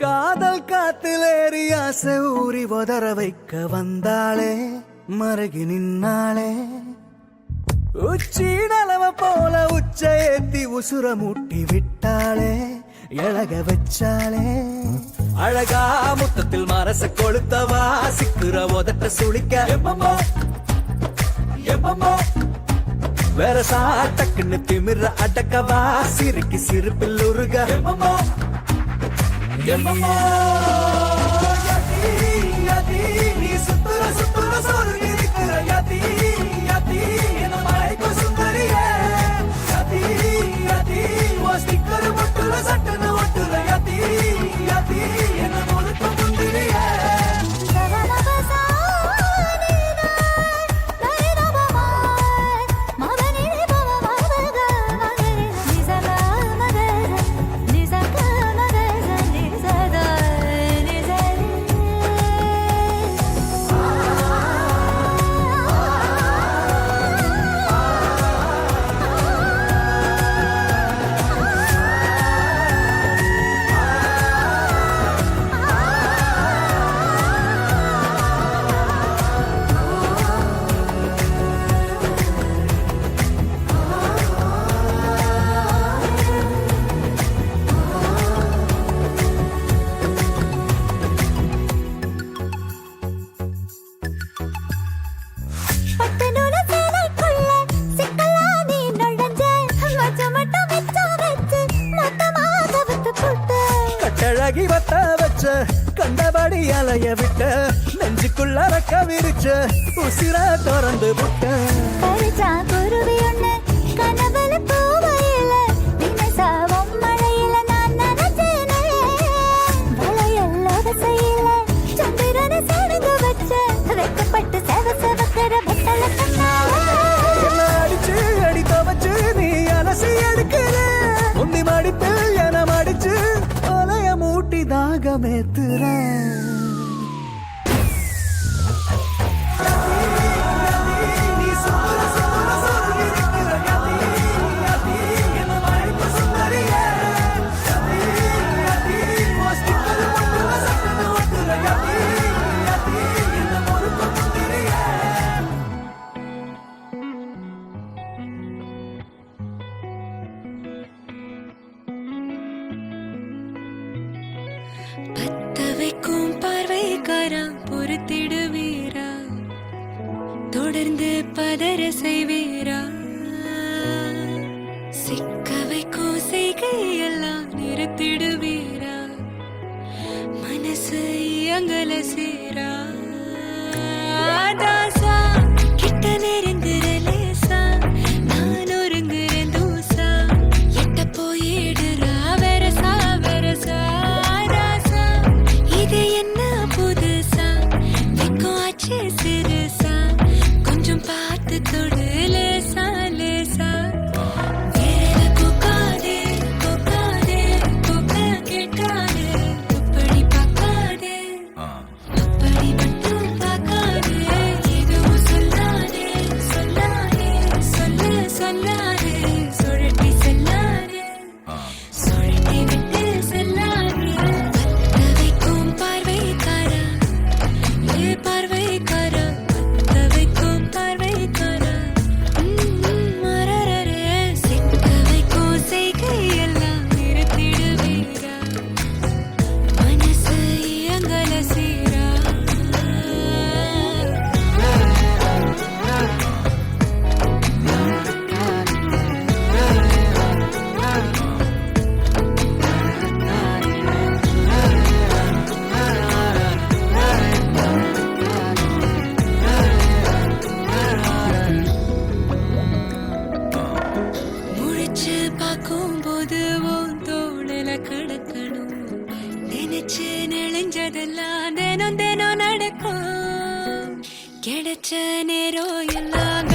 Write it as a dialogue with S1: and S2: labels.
S1: காதல் காத்திலேறி ஆசை ஊறி உதற வைக்க வந்தாளே மருகி நின்னாளே உச்சி நலவ போல உச்ச ஏத்தி உசுர மூட்டி விட்டாளே எழக வச்சாளே அழகா முத்தத்தில் மரச கொளுத்தவா சிக்குற உதட்ட சுளிக்க வேற சாட்டக்குன்னு திமிர அடக்கவா சிரிக்கு சிரிப்பில் உருக நீ சுத்துற சுத்துற சோறு இருக்கிற யதி யதி என்ன மழைக்கு சுந்தரிய யதி யதி ஓ ஸ்டிக்கர் முட்டுல சட்டுன்னு ஒட்டுல யதி யதி என்ன முழுக்க முந்திரிய அழகி வத்த வச்ச கண்டபடி அலைய விட்ட நெஞ்சுக்குள்ள ரக்க விரிச்ச உசிர திறந்து விட்ட குருவி ஒண்ணு கனவுல பூவையில தினசாவும் மழையில நான் நினைச்சேனே வளையல்லோட செய்யல சந்திரனை சேர்ந்து வச்ச வெக்கப்பட்டு செவ செவக்கிற பட்டல என்ன அடிச்சு அடித்த வச்சு நீ அலசி எடுக்கிற முந்தி மடித்து என மடிச்சு மூட்டி தாகமேத்துற
S2: பத்த வைக்கும் பார்வைக்காரா பொறுத்திடுவீரா தொடர்ந்து பதற செய்வீரா சிக்க வைக்கும் செய்கையெல்லாம் நிறுத்திடுவீரா மனசு இயங்கல சீரா தாசா கிட்ட நெருங்குற லேசா நான் ஒருங்குறேன் தூசா எட்ட போயிடுறா வெரசா வெரசா இது என்ன புதுசா வெக்கம் ஆச்சு சிறுசா கொஞ்சம் பார்த்து தொடு லேசா லேசா வேற போக்காதே போக்காதே போக்க கேட்காதே அப்படி பார்க்காதே அப்படி மட்டும் பார்க்காதே எதுவும் சொல்லாதே சொல்லாதே சொல்ல சொல்லாதே சுழட்டி செல்லாதே சுழட்டி விட்டு செல்லாதே நெளிஞ்சதெல்லாம் தினம் தினம் நடக்கும் கிடைச்ச நேரம் எல்லாம்